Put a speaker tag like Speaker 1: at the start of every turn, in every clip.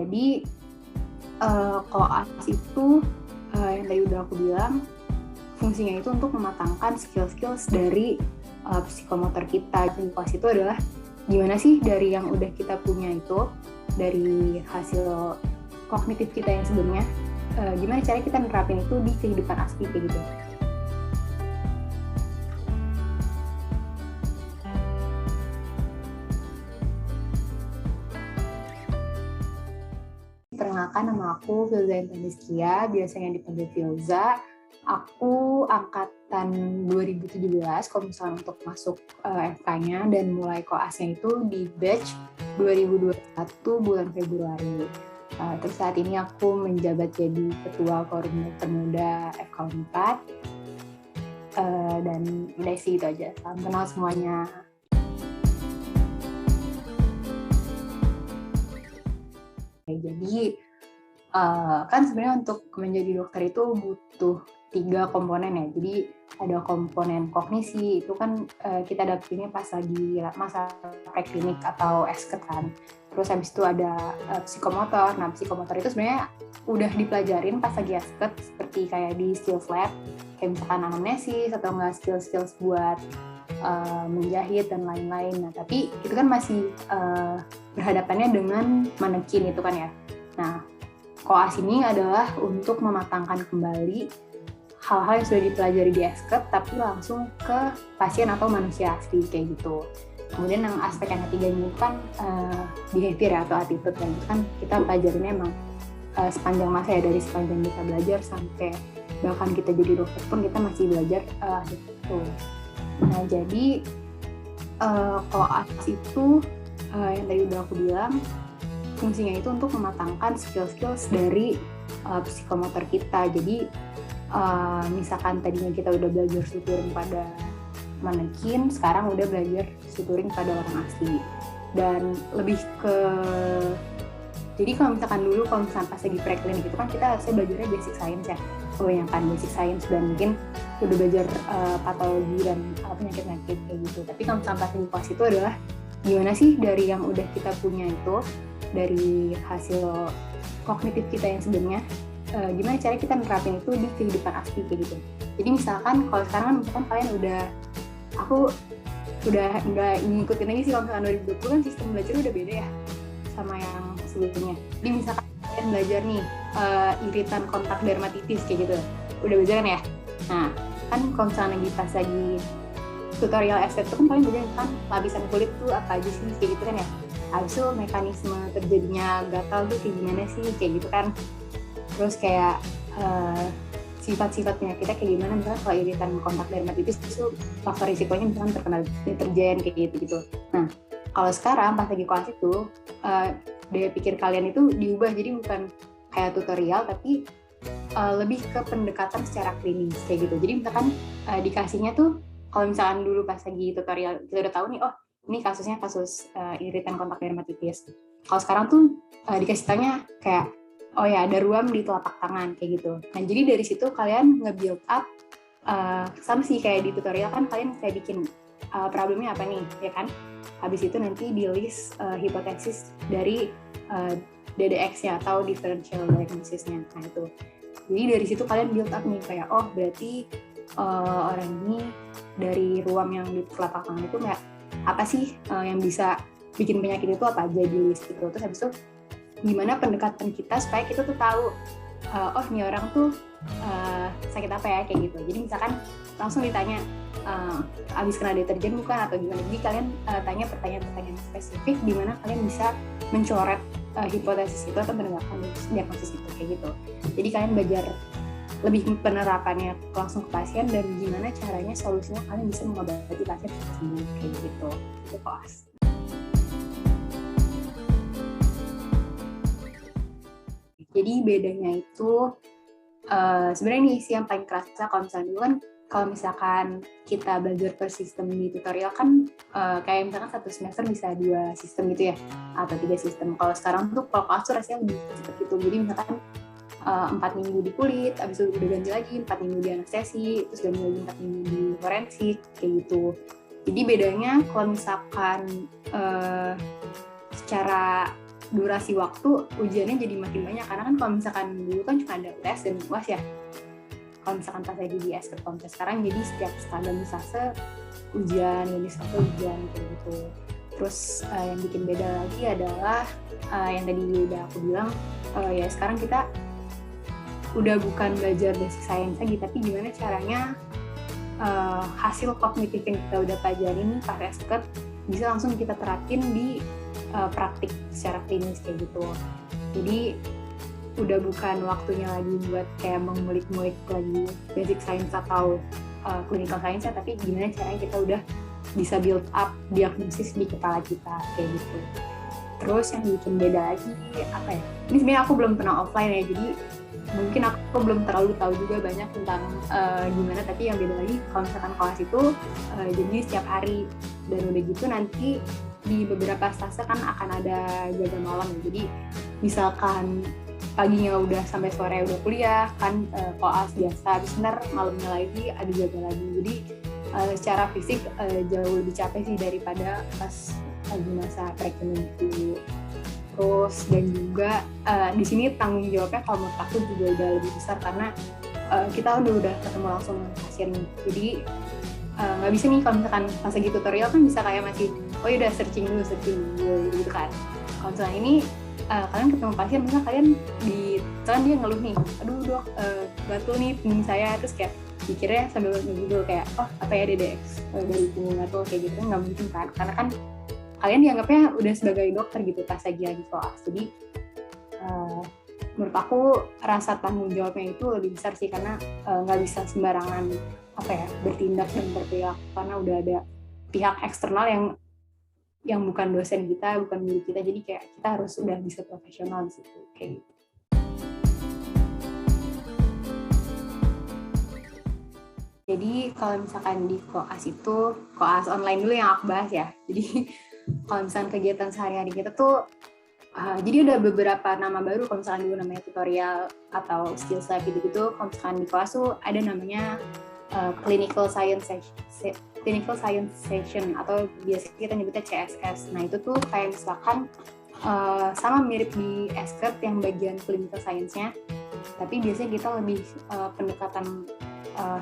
Speaker 1: Jadi koas itu yang tadi udah aku bilang, fungsinya itu untuk mematangkan skill-skills dari psikomotor kita. Jadi koas itu adalah gimana sih dari yang udah kita punya itu, dari hasil kognitif kita yang sebelumnya, gimana cara kita nerapin itu di kehidupan asli kayak gitu. Perkenalkan, nama aku Filza Intanizkia, biasanya dipanggil Filza. Aku angkatan 2017, kalau misalnya untuk masuk FK-nya, dan mulai koasnya itu di batch 2021 bulan Februari. Terus saat ini aku menjabat jadi Ketua Koordinator Muda FK 4. Dan udah sih itu aja. Salam kenal semuanya. Jadi kan sebenarnya untuk menjadi dokter itu butuh 3 komponen ya. Jadi ada komponen kognisi, itu kan kita dapetinnya pas lagi masa preklinik atau esket kan. Terus habis itu ada psikomotor. Nah, psikomotor itu sebenarnya udah dipelajarin pas lagi esket, seperti kayak di skills lab, kayak misalkan anamnesis atau enggak skills buat menjahit dan lain-lain. Nah, tapi itu kan masih berhadapannya dengan manekin itu kan ya. Nah, koas ini adalah untuk mematangkan kembali hal-hal yang sudah dipelajari di esket, tapi langsung ke pasien atau manusia asli kayak gitu. Kemudian yang aspek yang ketiga ini kan behavior atau attitude, dan itu kan kita pelajarinnya emang sepanjang masa ya, dari sepanjang kita belajar sampai bahkan kita jadi dokter pun kita masih belajar itu. Nah, jadi koas itu yang tadi udah aku bilang, fungsinya itu untuk mematangkan skill-skills dari psikomotor kita. Jadi misalkan tadinya kita udah belajar suturing pada manekin, sekarang udah belajar suturing pada orang asli. Dan lebih ke, jadi kalau misalkan dulu, kalau misalkan pas lagi preklinik itu kan kita harusnya belajarnya basic science ya, kebanyakan basic science, dan mungkin udah belajar patologi dan penyakit-penyakit kayak gitu. Tapi kalau misalkan pas lagi koas itu adalah gimana sih dari yang udah kita punya itu, dari hasil kognitif kita yang sebelumnya, gimana cara kita nerapin itu di kehidupan asli kayak gitu. Jadi misalkan kalau sekarang kan misalkan kalian aku udah nggak ngikutin lagi sih, kalau misalkan 2020 kan sistem belajar udah beda ya sama yang sebelumnya. Jadi misalkan kalian belajar nih iritan kontak dermatitis kayak gitu, udah belajar kan ya. Nah, kan kalau misalnya lagi tutorial estet itu kan kalian belajar kan lapisan kulit tuh apa aja sih kayak gitu kan ya. Habis itu mekanisme terjadinya gatal tuh kayak gimana sih kayak gitu kan. Terus kayak sifat-sifat penyakitnya kayak gimana, misalnya kalau iritan kontak dermatitis itu faktor risikonya misalkan terkena deterjen kayak gitu. Nah, kalau sekarang pas lagi koas itu daya pikir kalian itu diubah, jadi bukan kayak tutorial tapi lebih ke pendekatan secara klinis kayak gitu. Jadi misalkan dikasihnya tuh, kalau misalkan dulu pas lagi tutorial kita udah tahu nih, oh ini kasusnya kasus iritan kontak dermatitis. Kalau sekarang tuh dikasih tanya kayak, oh ya ada ruam di telapak tangan kayak gitu. Nah, jadi dari situ kalian nge-build up sama sih kayak di tutorial kan kalian kayak bikin problemnya apa nih, ya kan? Habis itu nanti di list hipotesis dari DDX-nya atau differential diagnosis-nya. Nah, itu. Jadi dari situ kalian build up nih kayak, oh berarti orang ini dari ruam yang di telapak tangan itu kayak apa sih yang bisa bikin penyakit itu apa aja di list gitu. Terus habis itu gimana pendekatan kita supaya kita tuh tahu oh ini orang tuh sakit apa ya kayak gitu. Jadi misalkan langsung ditanya abis kena deterjen bukan atau gimana. Jadi kalian tanya pertanyaan-pertanyaan spesifik di mana kalian bisa mencoret hipotesis itu atau menegakkan diagnosis itu kayak gitu. Jadi kalian belajar lebih penerapannya langsung ke pasien dan gimana caranya solusinya kalian bisa mengobati pasien sembuh kayak gitu. Itu koas. Jadi bedanya itu sebenarnya nih sih yang paling kerasa. Kalau misalnya dulu kan kalau misalkan kita belajar per sistem di tutorial kan kayak misalkan satu semester bisa 2 sistem gitu ya, atau 3 sistem. Kalau sekarang tuh kalau koas tuh rasanya lebih cepat gitu. Jadi misalkan 4 minggu di kulit, abis itu udah ganti lagi 4 minggu di anestesi, terus ganti lagi 4 minggu di forensik kayak gitu. Jadi bedanya kalau misalkan secara durasi waktu ujiannya jadi makin banyak, karena kan kalau misalkan dulu kan cuma ada UTS dan UAS ya. Kalau misalkan pas lagi di SK kontes sekarang jadi setiap ganti fase ujian, ganti fase ujian kayak gitu. Terus yang bikin beda lagi adalah yang tadi udah aku bilang, ya sekarang kita udah bukan belajar basic science lagi, tapi gimana caranya hasil kognitif yang kita udah pelajari nih pas SK bisa langsung kita terapin di praktik secara klinis kayak gitu. Jadi udah bukan waktunya lagi buat kayak mengulik-ngulik lagi basic science atau clinical science, tapi gimana caranya kita udah bisa build up diagnosis di kepala kita kayak gitu. Terus yang bikin beda lagi apa ya? Ini sebenarnya aku belum pernah offline ya, jadi mungkin aku belum terlalu tahu juga banyak tentang gimana, tapi yang beda lagi kalau misalkan kelas itu jadi setiap hari, dan udah gitu nanti di beberapa stase kan akan ada jaga malam. Jadi misalkan paginya udah sampai sore udah kuliah kan koas biasa, habis benar malamnya lagi ada jaga lagi. Jadi secara fisik jauh lebih capek sih daripada pas lagi masa prekening itu. Terus dan juga di sini tanggung jawabnya kalau menurut aku juga udah lebih besar, karena kita udah ketemu langsung dengan pasien. Jadi nggak bisa nih kalau misalkan pas lagi tutorial kan bisa kayak masih udah searching dulu gitu kan. Kalau misalnya ini kalian ketemu pasien, misalnya kalian di jalan dia ngeluh nih, aduh dok gatul nih punggung saya, terus kayak pikirnya sambil ngegoogle kayak apa ya DDX dari punggung gatul kayak gitu, nggak mungkin kan, karena kan kalian dianggapnya udah sebagai dokter gitu pas lagi koas. Jadi menurut aku rasa tanggung jawabnya itu lebih besar sih, karena nggak bisa sembarangan bertindak dan berpihak, karena udah ada pihak eksternal yang bukan dosen kita, bukan guru kita, jadi kayak kita harus udah bisa profesional di situ kayak gitu. Jadi kalau misalkan di koas itu, koas online dulu yang aku bahas ya. Jadi kalau misalkan kegiatan sehari-hari kita tuh jadi udah beberapa nama baru. Kalau misalkan dulu namanya tutorial atau skills lab gitu-gitu, kalau misalkan di kelas tuh ada namanya clinical science session atau biasa kita nyebutnya CSS. Nah itu tuh kayak misalkan sama mirip di SKERT yang bagian clinical science-nya, tapi biasanya kita lebih pendekatan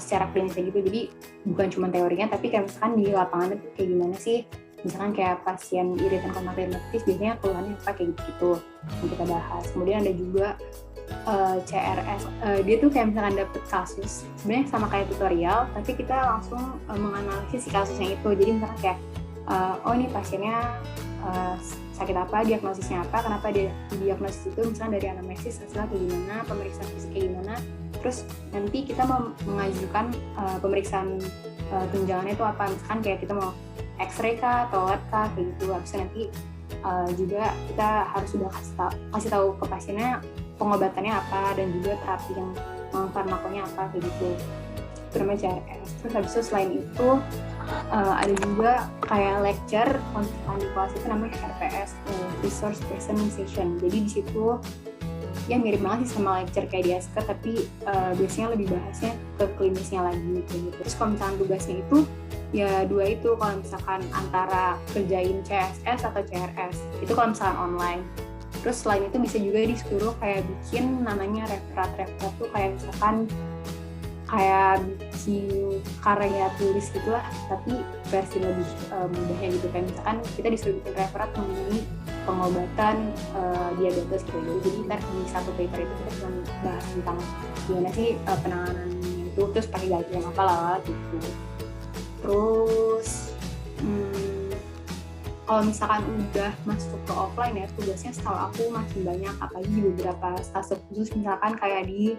Speaker 1: secara klinisnya gitu. Jadi bukan cuma teorinya, tapi kayak misalkan di lapangan itu kayak gimana sih, misalkan kayak pasien iritan kontak reumatis biasanya keluhannya apa kayak gitu yang kita bahas. Kemudian ada juga CRS, dia tuh kayak misalkan dapet kasus, sebenarnya sama kayak tutorial, tapi kita langsung menganalisis si kasusnya itu. Jadi misalkan kayak ini pasiennya sakit apa, diagnosisnya apa, kenapa dia diagnosis itu, misalnya dari anamnesis hasilnya kayak gimana, pemeriksaan fisik kayak gimana, terus nanti kita mau mengajukan pemeriksaan tunjangannya itu apa, misalkan kayak kita mau X-ray kah atau lab kah kayak gitu. Habis nanti juga kita harus sudah kasih tahu ke pasiennya pengobatannya apa dan juga terapi yang farmakonya apa kayak gitu. Itu namanya CRS. Terus habis itu selain itu ada juga kayak lecture konsultan di kelas itu namanya RPS, Resource Person Session. Jadi di situ ya mirip banget sih sama lecture kayak di SK, tapi biasanya lebih bahasnya ke klinisnya lagi gitu. Terus kalau misalkan tugasnya itu ya dua itu, kalau misalkan antara kerjain CSS atau CRS itu kalau misalkan online. Terus selain itu bisa juga disuruh kayak bikin namanya referat tuh kayak misalkan kayak bikin karya tulis gitulah, tapi versi lebih mudahnya gitu. Kayak misalkan kita disuruh bikin referat mengenai pengobatan diabetes gitu. Jadi ntar di satu paper itu kita cuma bahas tentang gimana sih penanganannya itu, terus pakai guide yang apa gitu. Terus kalau misalkan udah masuk ke offline ya, tugasnya setahu aku makin banyak, apalagi di beberapa stase khusus, misalkan kayak di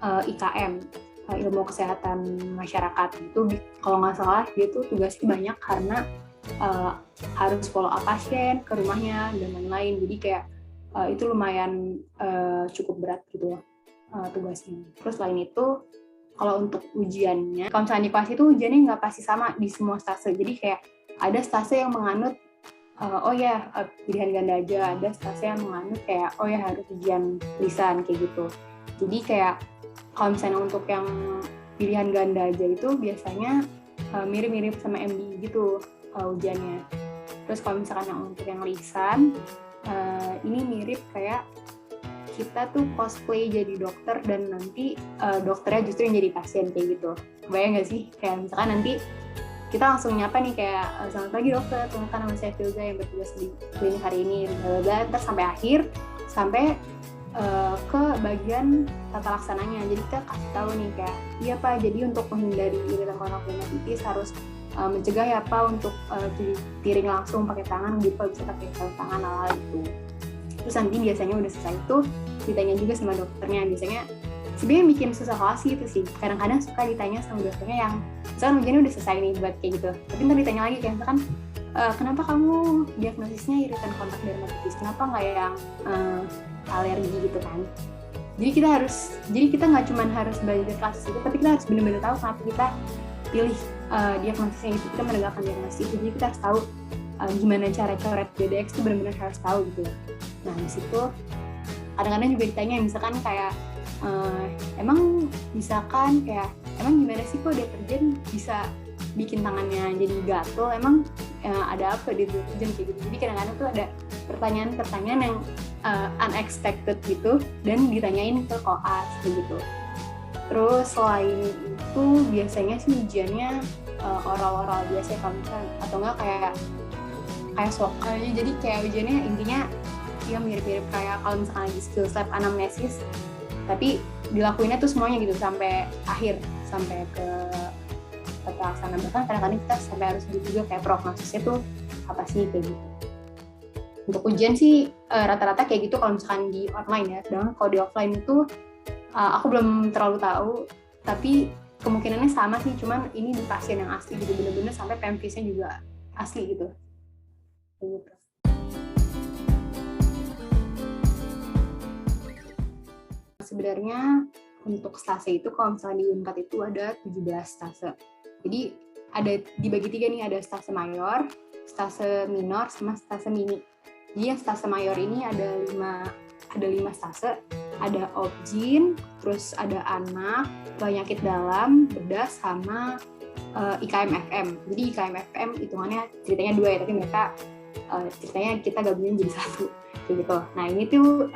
Speaker 1: IKM, ilmu kesehatan masyarakat itu, kalau nggak salah dia tuh tugasnya banyak karena harus follow up pasien ke rumahnya dan lain-lain. Jadi kayak itu lumayan cukup berat gitu tugasnya. Terus selain itu kalau untuk ujiannya, kalau misalnya di kelas itu ujiannya nggak pasti sama di semua stase. Jadi kayak ada stase yang menganut pilihan ganda aja, ada stase yang menganut kayak harus ujian lisan kayak gitu. Jadi kayak kalau misalnya untuk yang pilihan ganda aja itu biasanya mirip-mirip sama MD gitu ujiannya. Terus kalau misalkan untuk yang lisan, ini mirip kayak kita tuh cosplay jadi dokter dan nanti dokternya justru yang jadi pasien kayak gitu. Bayang nggak sih? Kayak misalkan nanti kita langsung nyapa nih kayak selamat pagi dokter, kenalkan nama saya Filza yang bertugas di klinik hari ini, terus sampai akhir sampai ke bagian tata laksananya. Jadi kita kasih tahu nih kayak iya Pak, jadi untuk menghindari iritan koronal dermatitis harus mencegah ya Pak untuk tiring langsung pakai tangan gitu, bisa pakai sarung tangan ala itu. Terus nanti biasanya udah selesai itu ditanya juga sama dokternya. Biasanya sebenarnya bikin susah kelas gitu sih. Kadang-kadang suka ditanya sama dokternya yang misalkan ujiannya udah selesai nih buat kayak gitu. Tapi ntar ditanya lagi kayak misalkan kenapa kamu diagnosisnya iritan kontak dermatitis? Kenapa nggak yang alergi gitu kan? Jadi kita nggak cuma harus belajar kasus itu, tapi kita harus benar-benar tahu kenapa kita pilih diagnosisnya itu, kita menegakkan diagnosis itu. Jadi kita harus tahu gimana cara coret DDX itu benar-benar harus tahu gitu. Nah di situ kadang-kadang juga ditanya misalkan kayak emang gimana sih kok deterjen bisa bikin tangannya jadi gatel, emang ada apa di deterjen kayak gitu. Jadi kadang-kadang tuh ada pertanyaan-pertanyaan yang unexpected gitu dan ditanyain ke koas begitu. Terus selain itu biasanya sih ujiannya oral-oral biasa kalau misalkan, atau enggak kayak soalnya. Jadi kayak ujiannya intinya ya mirip-mirip kayak kalau misalkan lagi skills lab anamnesis, tapi dilakuinnya tuh semuanya gitu sampai akhir, sampai ke pelaksanaan. Bahkan kadang-kadang kita sampai harus juga kayak prognosisnya tuh apa sih kayak gitu. Untuk ujian sih rata-rata kayak gitu kalau misalkan di online ya. Sedangkan kalau di offline itu aku belum terlalu tahu, tapi kemungkinannya sama sih, cuman ini di pasien yang asli gitu, bener-bener sampai PMV-nya juga asli gitu. Kayak gitu. Sebenarnya untuk stase itu kalau misalnya di Unpad itu ada 17 stase. Jadi ada dibagi 3 nih, ada stase mayor, stase minor, sama stase mini. Jadi yang stase mayor ini ada 5 stase, ada obgyn, terus ada anak, penyakit dalam, bedah, sama IKM-FM. Jadi IKM-FM hitungannya ceritanya 2 ya, tapi mereka ceritanya kita gabungin jadi 1 kayak gitu. Nah ini tuh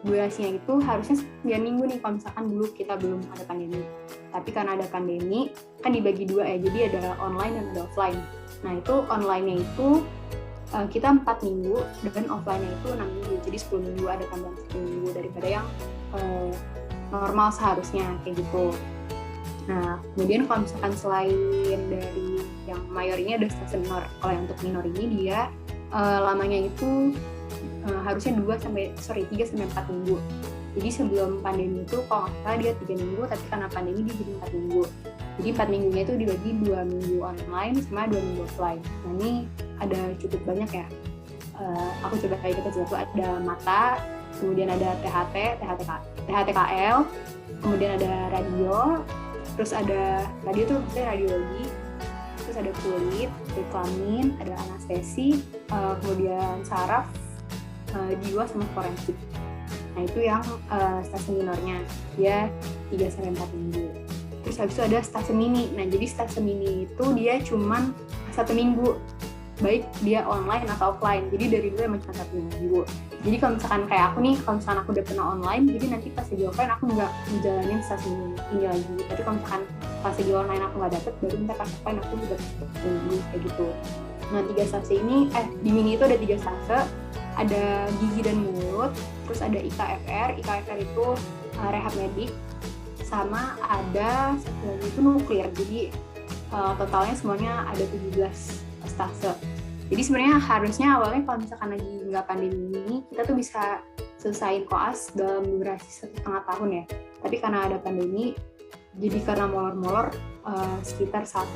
Speaker 1: durasinya itu harusnya 9 minggu nih kalau misalkan dulu kita belum ada pandemi. Tapi karena ada pandemi, kan dibagi 2 ya, jadi ada online dan ada offline. Nah itu online-nya itu kita 4 minggu, dan offline-nya itu 6 minggu, jadi 10 minggu, ada tambahan 10 minggu daripada yang normal seharusnya, kayak gitu. Nah, kemudian kalau misalkan selain dari yang mayor ini ada stase minor. Kalau yang untuk minor ini dia lamanya itu harusnya 3 sampai 4 minggu. Jadi sebelum pandemi itu kalau nggak salah dia 3 minggu, tapi karena pandemi dia jadi 4 minggu. Jadi 4 minggunya itu dibagi 2 minggu online sama 2 minggu offline. Nah ini ada cukup banyak ya. Aku coba kayak kita jelas, ada mata, kemudian ada THTKL, kemudian ada radio, terus ada radio tuh maksudnya radiologi, terus ada kulit, kelamin, ada anestesi, kemudian saraf, jiwa, sama forensik. Nah itu yang stase minornya, dia 3-4 minggu. Terus habis itu ada stase mini. Nah jadi stase mini itu dia cuman 1 minggu, baik dia online atau offline. Jadi dari dulu emang cuma 1 minggu. Jadi kalau misalkan kayak aku nih, kalau misalkan aku udah pernah online, jadi nanti pas di offline aku nggak ngejalanin stase ini lagi. Tapi kalau misalkan pas di online aku nggak dapet, baru ntar pas offline aku udah minggu kayak gitu. Nah 3 stase ini, di mini itu ada 3 stase. Ada gigi dan mulut, terus ada IKFR itu rehab medik, sama ada satu lagi itu nuklir. Jadi totalnya semuanya ada 17 stase. Jadi sebenarnya harusnya awalnya kalau misalkan lagi nggak pandemi ini, kita tuh bisa selesaiin koas dalam durasi 1,5 tahun ya. Tapi karena ada pandemi, jadi karena molor-molor sekitar 1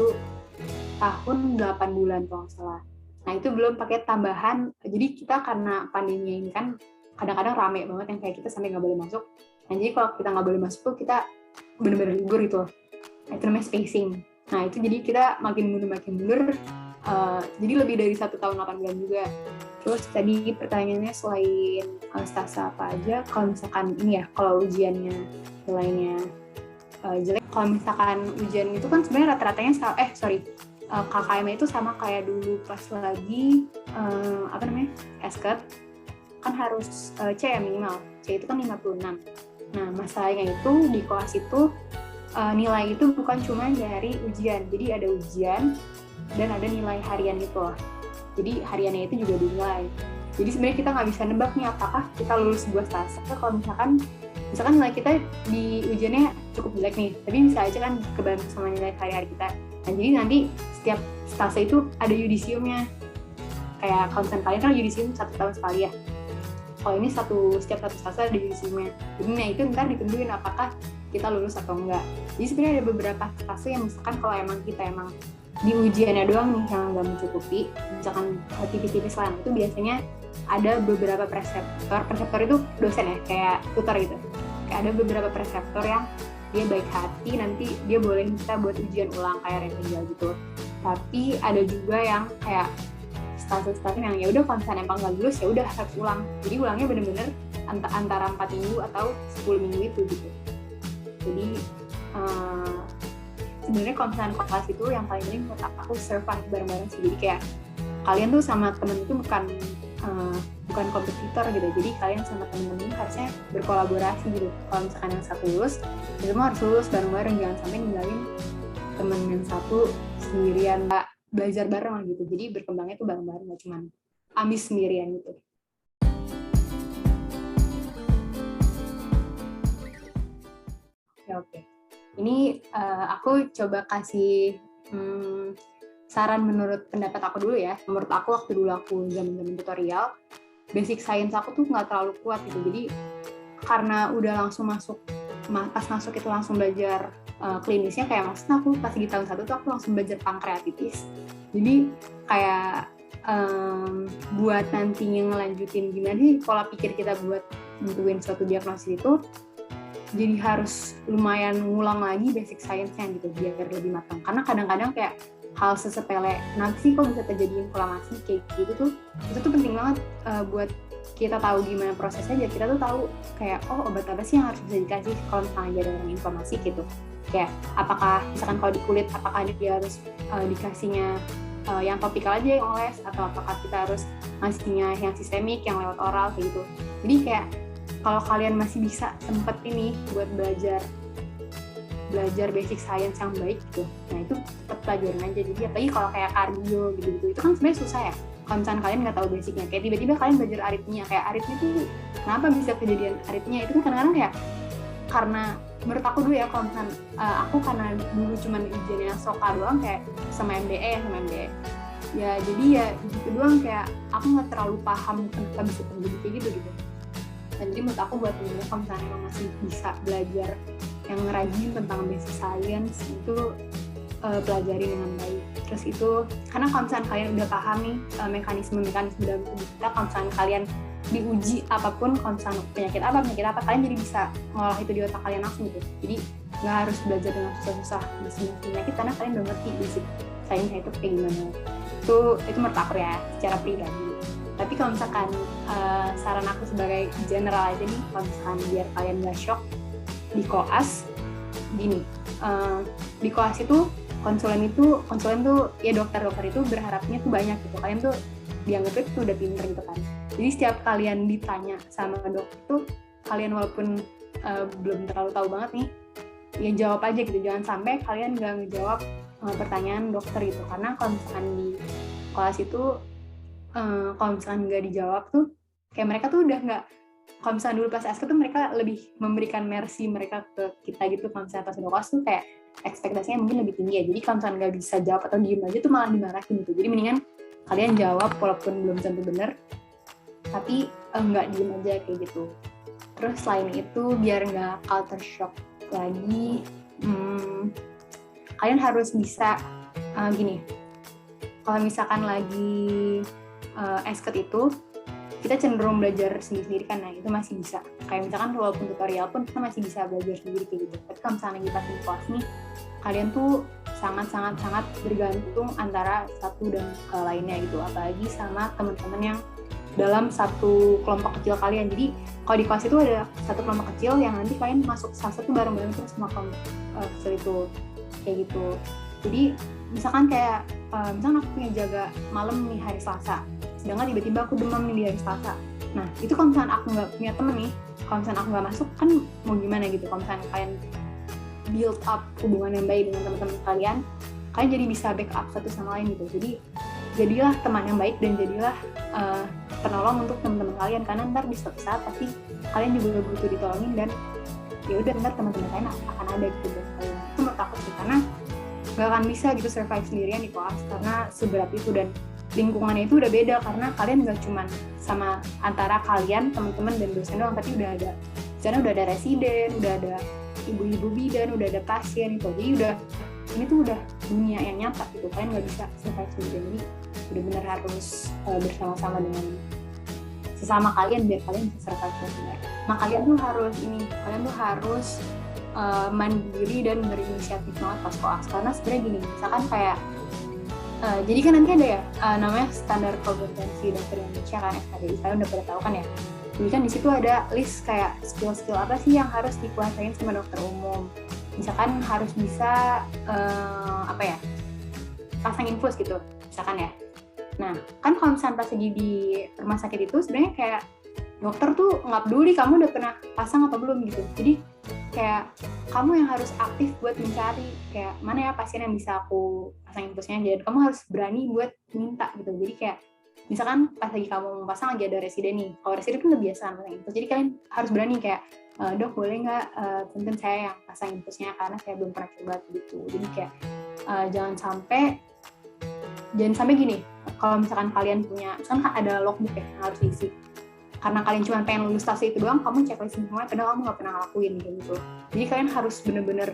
Speaker 1: tahun 8 bulan kalau nggak salah. Nah itu belum pakai tambahan, jadi kita karena pandemi ini kan kadang-kadang rame banget yang kayak kita sampai nggak boleh masuk. Nah jadi kalau kita nggak boleh masuk tuh kita bener-bener libur gitu. Nah, itu namanya spacing. Nah itu jadi kita makin mundur, jadi lebih dari 1 tahun 8 bulan juga. Terus tadi pertanyaannya selain stase apa aja, kalau misalkan ini ya, kalau ujiannya nilainya jelek, kalau misalkan ujian itu kan sebenarnya rata-ratanya KKM itu sama kayak dulu pas lagi esket kan harus C ya minimal, C itu kan 56. Nah masalahnya itu di koas itu nilai itu bukan cuma dari ujian, jadi ada ujian dan ada nilai harian gitu loh. Jadi hariannya itu juga dinilai. Jadi sebenarnya kita nggak bisa nebak nih apakah kita lulus sebuah stase kalau misalkan nilai kita di ujiannya cukup jelek nih, tapi bisa aja kan kebantu sama nilai hari-hari kita. Nah jadi nanti setiap stase itu ada yudisiumnya. Kayak kalau misalkan kalian kan yudisium 1 tahun sekali ya. Kalau ini setiap satu stase ada yudisiumnya. Jadi nah itu ntar ditentuin apakah kita lulus atau enggak. Jadi sebenarnya ada beberapa stase yang misalkan kalau emang kita di ujiannya doang nih yang nggak mencukupi, misalkan tipis-tipis lah, itu biasanya ada beberapa preseptor itu dosen ya, kayak tutor gitu. Kayak ada beberapa preseptor yang dia baik hati, nanti dia boleh kita buat ujian ulang kayak remedial gitu. Tapi ada juga yang kayak stase-stase yang ya udah kalau misalnya emang nggak lulus ya udah harus ulang. Jadi ulangnya bener-bener antara 4 minggu atau 10 minggu itu gitu. Jadi sebenarnya kalau misalnya kelas itu yang paling penting menurut aku survive bareng-bareng sih. Jadi kayak kalian tuh sama temen itu bukan kompetitor gitu. Jadi kalian sama temen-temen harusnya berkolaborasi gitu. Kalau misalkan yang satu lulus, ya semua harus lulus bareng-bareng, jangan sampai ninggalin temen yang satu sendirian. Belajar bareng lah gitu. Jadi berkembangnya tuh bareng-bareng, gak cuma ambis sendirian gitu. Oke. Ini aku coba kasih saran menurut pendapat aku dulu ya. Menurut aku waktu dulu aku zaman-zaman tutorial, basic science aku tuh nggak terlalu kuat gitu. Jadi karena udah langsung pas masuk itu langsung belajar klinisnya, kayak maksudnya aku pas di tahun 1 tuh aku langsung belajar pankreatitis. Jadi kayak buat nantinya ngelanjutin gimana sih pola pikir kita buat nentuin suatu diagnosis itu, jadi harus lumayan ngulang lagi basic science-nya gitu biar lebih matang. Karena kadang-kadang kayak hal sesepele, kenapa sih kok bisa terjadi inflamasi kayak gitu tuh, itu tuh penting banget buat kita tahu gimana prosesnya, biar kita tuh tahu kayak obat apa sih yang harus bisa dikasih kalau misalnya ada orang inflamasi gitu. Kayak apakah misalkan kalau di kulit apakah dia harus dikasihnya yang topikal aja yang oles, atau apakah kita harus ngasihnya yang sistemik yang lewat oral kayak gitu. Jadi kayak kalau kalian masih bisa sempet ini buat belajar basic science yang baik gitu, nah itu tetap pelajarin aja. Jadi apalagi kalau kayak kardio gitu itu kan sebenarnya susah ya kalau misalnya kalian nggak tahu basicnya. Kayak tiba-tiba kalian belajar aritmia, kayak aritmia tuh kenapa bisa kejadian aritmia, itu kan kadang-kadang kayak karena menurut aku dulu ya, kalau misalnya aku karena dulu cuman ujiannya SOKA doang kayak sama MDE ya, jadi ya gitu doang, kayak aku nggak terlalu paham kenapa bisa terjadi kayak gitu. Dan jadi menurut aku buat temen-temen kalau misalnya emang masih bisa belajar yang rajin tentang basic science itu pelajari dengan baik. Terus itu karena kalau misalnya kalian udah paham nih mekanisme dalam tubuh kita, kalau misalnya kalian diuji apapun, kalau misalnya penyakit apa kalian jadi bisa ngolah itu di otak kalian langsung gitu. Jadi nggak harus belajar dengan susah-susah di penyakit karena kalian udah ngerti basic science-nya itu kayak gimana. Itu menurut aku ya secara pribadi. Tapi kalau misalkan saran aku sebagai general aja nih, kalau misalkan biar kalian nggak shock di koas, gini, di koas itu konsulen tuh ya dokter itu berharapnya tuh banyak gitu. Kalian tuh dianggap itu udah pinter gitu kan. Jadi setiap kalian ditanya sama dokter tuh, kalian walaupun belum terlalu tahu banget nih, ya jawab aja gitu. Jangan sampai kalian nggak ngejawab pertanyaan dokter gitu. Karena kalau misalkan di koas itu kalau misalkan nggak dijawab tuh kayak mereka tuh udah nggak, kalau misalkan dulu pas SK tuh mereka lebih memberikan mercy mereka ke kita gitu. Kalau misalkan pas udah koas tuh kayak ekspektasinya mungkin lebih tinggi ya. Jadi kalau misalkan nggak bisa jawab atau diem aja tuh malah dimarahin gitu. Jadi mendingan kalian jawab walaupun belum tentu bener, tapi nggak diem aja kayak gitu. Terus selain itu biar nggak culture shock lagi, kalian harus bisa gini, kalau misalkan lagi esket itu kita cenderung belajar sendiri kan, nah itu masih bisa. Kayak misalkan walaupun tutorial pun kita masih bisa belajar sendiri kayak gitu. Tapi kalau misalnya kita di kelas nih, kalian tuh sangat bergantung antara satu dan lainnya gitu, apalagi sama teman-teman yang dalam satu kelompok kecil kalian. Jadi kalau di kelas itu ada satu kelompok kecil yang nanti kalian masuk satu bareng-bareng terus sama kelompok kecil itu kayak gitu. Jadi misalkan kayak misalnya aku punya jaga malam nih hari Selasa, sedangkan tiba-tiba aku demam nih di hari Selasa. Nah itu kalau misalnya aku nggak punya temen nih, kalau misalnya aku nggak masuk kan mau gimana gitu. Kalau misalnya kalian build up hubungan yang baik dengan teman-teman kalian jadi bisa backup satu sama lain gitu. Jadi jadilah teman yang baik dan jadilah penolong untuk teman-teman kalian, karena ntar di suatu saat pasti kalian juga butuh ditolongin, dan ya udah ntar teman-teman kalian akan ada gitu buat kalian. Itu menurut aku sih, karena gak akan bisa gitu survive sendirian di kelas karena seberat itu, dan lingkungannya itu udah beda karena kalian gak cuman sama antara kalian teman-teman dan dosen doang, tapi udah ada di sana udah ada residen, udah ada ibu-ibu bidan, udah ada pasien gitu. Jadi ini tuh udah dunia yang nyata gitu, kalian nggak bisa survive sendiri. Jadi benar-benar harus bersama-sama dengan sesama kalian biar kalian bisa survive sendiri. Nah kalian tuh harus mandiri dan berinisiatif banget pas koas, karena sebenarnya gini, misalkan kayak jadi kan nanti ada ya namanya standar kompetensi dokter Indonesia kan, SKDI, kalian udah pada tahu kan ya. Jadi kan di situ ada list kayak skill-skill apa sih yang harus dikuasain sama dokter umum. Misalkan harus bisa pasang infus gitu misalkan ya. Nah kan kalau misalnya pas lagi di rumah sakit itu sebenarnya kayak dokter tuh nggak peduli kamu udah pernah pasang apa belum gitu. Jadi kayak kamu yang harus aktif buat mencari kayak mana ya pasien yang bisa aku pasang infusnya, jadi kamu harus berani buat minta gitu. Jadi kayak misalkan pas lagi kamu mau pasang lagi ada residen nih, kalau residen kan udah biasa pasang infus, jadi kalian harus berani kayak dok boleh nggak punten saya yang pasang infusnya karena saya belum pernah coba gitu. Jadi kayak jangan sampai gini, kalau misalkan kalian punya, misalkan ada logbook ya yang harus diisi, karena kalian cuma pengen lulus tas itu doang, kamu checklist semua padahal kamu nggak pernah ngelakuin gitu. Jadi kalian harus bener-bener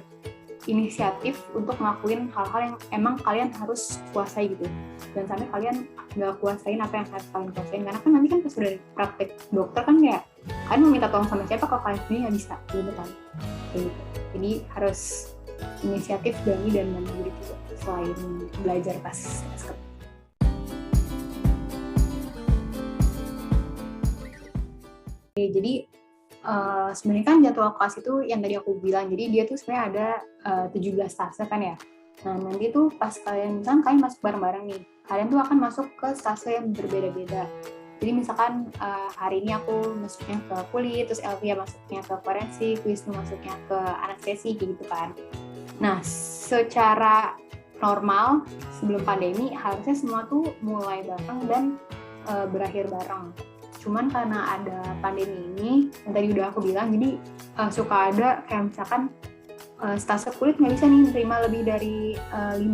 Speaker 1: inisiatif untuk ngelakuin hal-hal yang emang kalian harus kuasai gitu. Dan sampai kalian nggak kuasain apa yang harus kalian kuasain, karena kan nanti kan pas udah praktek dokter kan kayak kalian mau minta tolong sama siapa kalau kalian sendiri nggak bisa gitu kan. Jadi harus inisiatif, berani, dan mandiri juga selain belajar pas SKP. Jadi sebenarnya kan jadwal kelas itu yang tadi aku bilang, jadi dia tuh sebenarnya ada 17 stase kan ya. Nah nanti tuh pas kalian masuk bareng-bareng nih, kalian tuh akan masuk ke stase yang berbeda-beda. Jadi misalkan hari ini aku masuknya ke kulit, terus Elvia masuknya ke forensik, Wisnu masuknya ke anestesi gitu kan. Nah secara normal sebelum pandemi harusnya semua tuh mulai bareng dan berakhir bareng. Cuman karena ada pandemi ini, yang tadi udah aku bilang, jadi suka ada kayak misalkan stase kulit nggak bisa nih terima lebih dari 5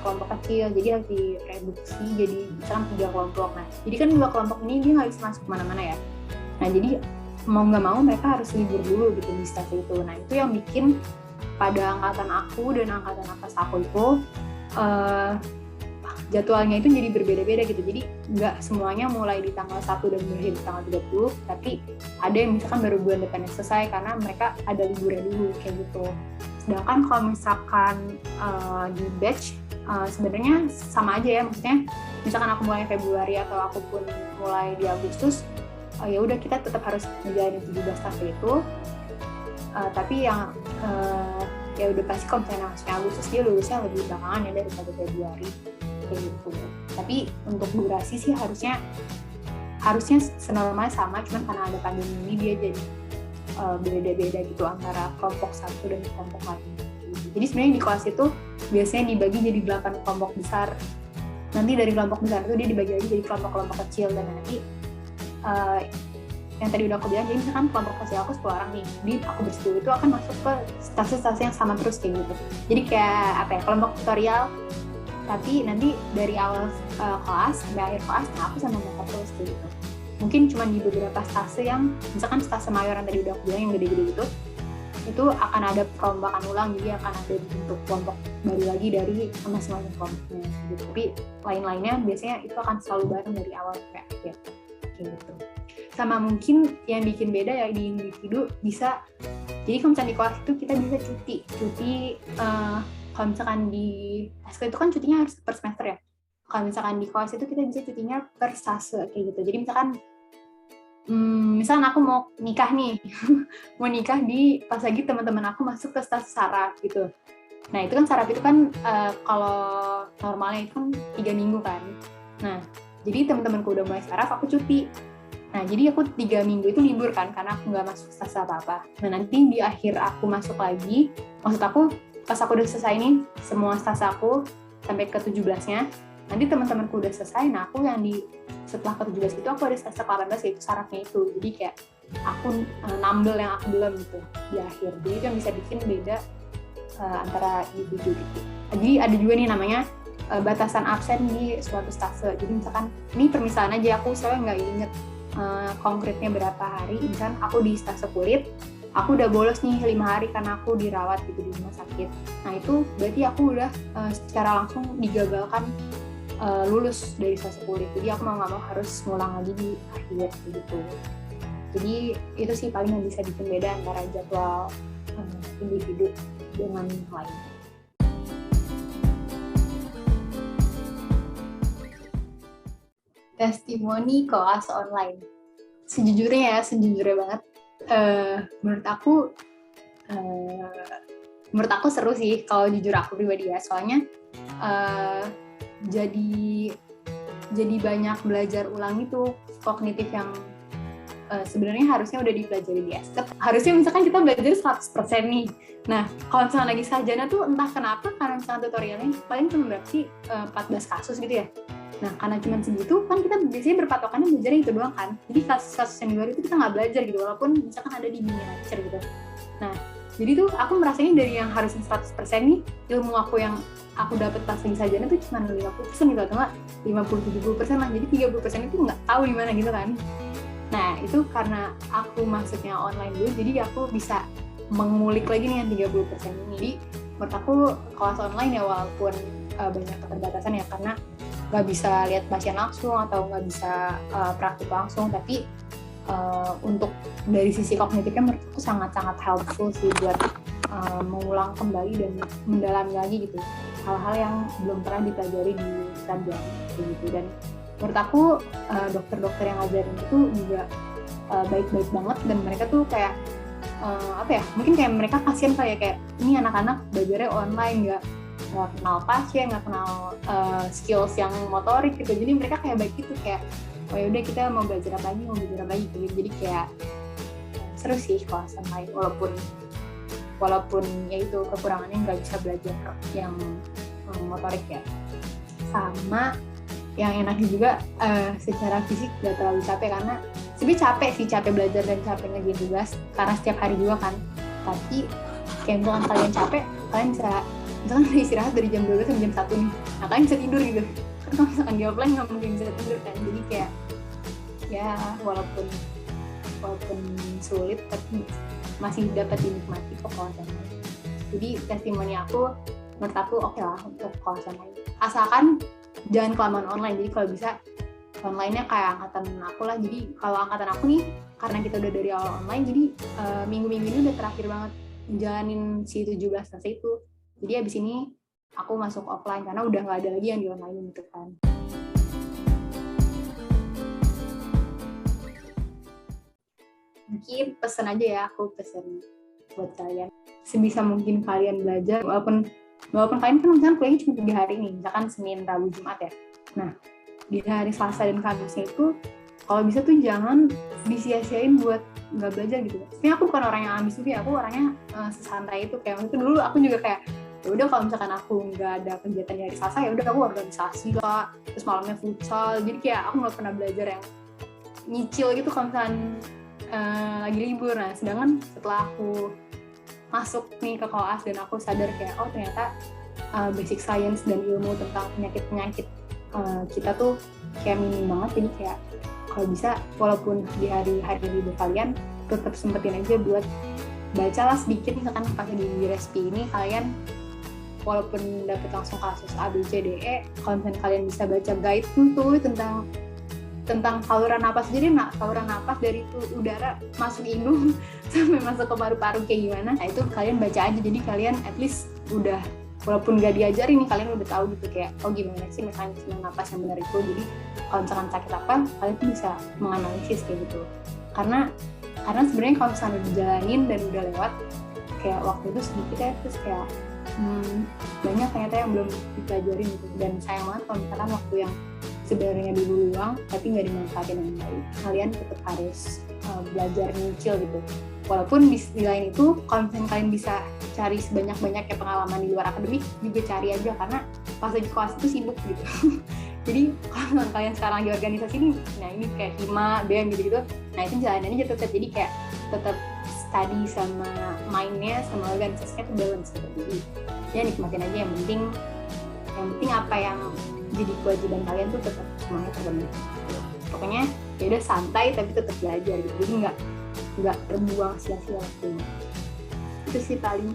Speaker 1: kelompok kecil, jadi harus direduksi jadi misalkan 3 kelompok. Nah, jadi kan 2 kelompok ini dia nggak bisa masuk kemana-mana ya. Nah, jadi mau nggak mau mereka harus libur dulu gitu di stase itu. Nah, itu yang bikin pada angkatan aku dan angkatan atas aku itu jadwalnya itu jadi berbeda-beda gitu. Jadi nggak semuanya mulai di tanggal 1 dan berakhir di tanggal 30, tapi ada yang misalkan baru bulan depannya selesai karena mereka ada liburnya dulu kayak gitu. Sedangkan kalau misalkan di batch sebenarnya sama aja ya, maksudnya misalkan aku mulai Februari atau aku pun mulai di Agustus, ya udah kita tetap harus menjalani 17 tahun itu, tapi yang ya udah pasti kalau misalnya masuknya Agustus dia lulusnya lebih belakangan ya daripada Februari kayak gitu. Tapi untuk durasi sih harusnya senormal sama, cuman karena ada pandemi ini dia jadi beda-beda gitu antara kelompok satu dan kelompok lain. Jadi sebenarnya di kelas itu biasanya dibagi jadi 8 kelompok besar. Nanti dari kelompok besar itu dia dibagi lagi jadi kelompok-kelompok kecil, dan nanti yang tadi udah aku bilang, jadi misalkan kelompok kecil aku 10 orang nih, jadi aku bersepuluh itu akan masuk ke stase-stase yang sama terus kayak gitu. Jadi kayak kelompok tutorial, tapi nanti dari awal kelas sampai akhir kelas, nah aku sama mereka terus kayak gitu. Mungkin cuma di beberapa stase yang, misalkan stase mayor yang tadi udah aku bilang yang gede-gede gitu, itu akan ada perombakan ulang, jadi akan ada bentuk kelompok baru lagi dari masing-masing kelompoknya gitu. Tapi lain-lainnya biasanya itu akan selalu bareng dari awal sampai akhir kayak gitu. Sama mungkin yang bikin beda ya di individu bisa, jadi kalau misalnya di kelas itu kita bisa cuti kalau misalkan di SK itu kan cutinya harus per semester ya. Kalau misalkan di kelas itu kita bisa cutinya per stase kayak gitu. Jadi misalkan aku mau nikah nih, mau nikah di pas lagi teman-teman aku masuk ke stase saraf gitu. Nah itu kan saraf itu kan kalau normalnya itu kan 3 minggu kan. Nah jadi teman-temanku udah mulai saraf, aku cuti. Nah jadi aku 3 minggu itu libur kan, karena aku nggak masuk stase apa-apa. Nah nanti di akhir aku masuk lagi, maksud aku pas aku udah selesai nih semua stase aku sampai ke 17-nya, nanti teman-temanku udah selesai, nah aku yang di setelah ke 17 itu aku ada stase ke 18 yaitu sarafnya itu. Jadi kayak aku nambel yang aku belum gitu di akhir. Jadi itu yang bisa bikin beda antara individu gitu. Jadi ada juga nih namanya batasan absen di suatu stase. Jadi misalkan ini permisalan aja, aku soalnya nggak inget konkretnya berapa hari. Misalkan aku di stase kulit, aku udah bolos nih 5 hari karena aku dirawat gitu di rumah sakit. Nah itu berarti aku udah secara langsung digagalkan lulus dari stase kulit. Jadi aku mau nggak mau harus ngulang lagi di akhir gitu. Jadi itu sih paling yang bisa bikin beda antara jadwal individu dengan lain. Testimoni koas online. Sejujurnya banget, menurut aku seru sih kalau jujur aku pribadi ya. Soalnya jadi banyak belajar ulang itu kognitif yang sebenarnya harusnya udah dipelajari di SKET. Harusnya misalkan kita belajar 100% nih. Nah, kalau misalkan lagi sarjana tuh entah kenapa, karena misalkan tutorialnya paling cuma berapa sih, 14 kasus gitu ya. Nah, karena cuma segitu, kan kita biasanya berpatokannya belajar itu doang kan. Jadi kasus-kasus yang di luar itu kita nggak belajar gitu, walaupun misalkan ada di miniature gitu. Nah, jadi tuh aku merasanya dari yang harusnya 100% nih, ilmu aku yang aku dapat pas lagi sarjana tuh cuma 50% gitu, atau nggak 50-70% lah. Jadi 30% itu nggak tahu di mana gitu kan. Nah, itu karena aku masuknya online dulu, jadi aku bisa mengulik lagi nih yang 30% ini. Jadi, menurut aku kelas online ya walaupun banyak keterbatasan ya, karena nggak bisa lihat pasien langsung atau nggak bisa praktik langsung, tapi untuk dari sisi kognitifnya menurut aku sangat-sangat helpful sih buat mengulang kembali dan mendalami lagi gitu hal-hal yang belum pernah dipelajari di sarjana gitu. Dan menurut aku dokter-dokter yang ngajarin itu juga baik-baik banget, dan mereka tuh kayak mungkin kayak mereka kasihan kayak ini anak-anak belajarnya online, nggak kenal pasien, nggak kenal skills yang motorik gitu. Jadi mereka kayak baik gitu, kayak oh ya udah kita mau belajar apa lagi gitu. Jadi kayak seru sih kelas online, walaupun ya itu kekurangannya nggak bisa belajar yang motorik ya. Sama yang enaknya juga secara fisik gak terlalu capek, karena sebenarnya capek belajar dan capek ngerjain tugas karena setiap hari juga kan. Tapi kayak misalkan kalian capek, kalian bisa misalkan istirahat dari jam 12 sampai jam 1 nih, nah kalian bisa tidur gitu. Kan kalau misalkan di offline nggak mungkin bisa tidur kan. Jadi kayak ya walaupun sulit tapi masih dapat dinikmati kok kawasan lain. Jadi testimoni aku, menurut aku oke lah untuk kawasan lain, asalkan jangan kelamaan online. Jadi kalau bisa online-nya kayak angkatan aku lah. Jadi kalau angkatan aku nih, karena kita udah dari awal online, jadi minggu-minggu ini udah terakhir banget jalanin si 17 stase itu. Jadi abis ini aku masuk offline karena udah nggak ada lagi yang di online gitu kan. Mungkin pesen aja ya, aku pesen buat kalian. Sebisa mungkin kalian belajar, walaupun kalian kan misalkan kuliahnya cuma 3 hari nih, misalkan Senin, Rabu, Jumat ya. Nah, di hari Selasa dan Kamisnya itu, kalau bisa tuh jangan disia-siain buat nggak belajar gitu. Sebenarnya aku bukan orang yang ambis juga, aku orangnya sesantai itu. Kayak waktu dulu aku juga kayak, ya udah kalau misalkan aku nggak ada kegiatan di hari Selasa, ya udah aku organisasi lah, terus malamnya futsal. Jadi kayak aku nggak pernah belajar yang nyicil gitu kalau misalkan lagi libur. Nah, sedangkan setelah aku masuk nih ke koas dan aku sadar kayak oh ternyata basic science dan ilmu tentang penyakit kita tuh kayak minim banget. Jadi kayak kalau bisa walaupun di hari-hari libur kalian tetap sempetin aja buat bacalah sedikit. Misalkan pas di respi ini kalian walaupun dapet langsung kasus A, B, C, D, E, kalau misalkan kalian bisa baca guide tuh tentang saluran napas. Jadi saluran napas dari udara masuk hidung sampai masuk ke paru-paru kayak gimana. Nah itu kalian baca aja, jadi kalian at least udah, walaupun gak diajarin nih, kalian udah tahu gitu kayak oh gimana sih mekanisme napas yang benar itu. Jadi kalau misalkan sakit apa, kalian tuh bisa menganalisis kayak gitu. Karena sebenarnya kalau misalnya dijalanin dan udah lewat kayak waktu itu sedikit ya, terus kayak banyak ternyata yang belum dipelajarin gitu, dan sayang banget kalau misalkan waktu yang sebenarnya dulu luang tapi nggak dimanfaatin dengan baik. Kalian tetap harus belajar nyicil gitu, walaupun di lain itu kalau misalnya kalian bisa cari sebanyak-banyaknya pengalaman di luar akademik juga cari aja, karena pas lagi kelas itu sibuk gitu. Jadi kalau kalian sekarang lagi organisasi ini, nah ini kayak hima, BEM gitu-gitu, nah itu jalanin aja tetap, jadi kayak tetap study sama mainnya sama organisasinya tuh balance gitu. Jadi ya nikmatin aja, yang penting apa yang jadi kewajiban kalian tuh tetap semuanya terpenuhi. Pokoknya ya udah santai tapi tetap belajar gitu. Jadi nggak terbuang sia-sia waktunya. Itu sih paling.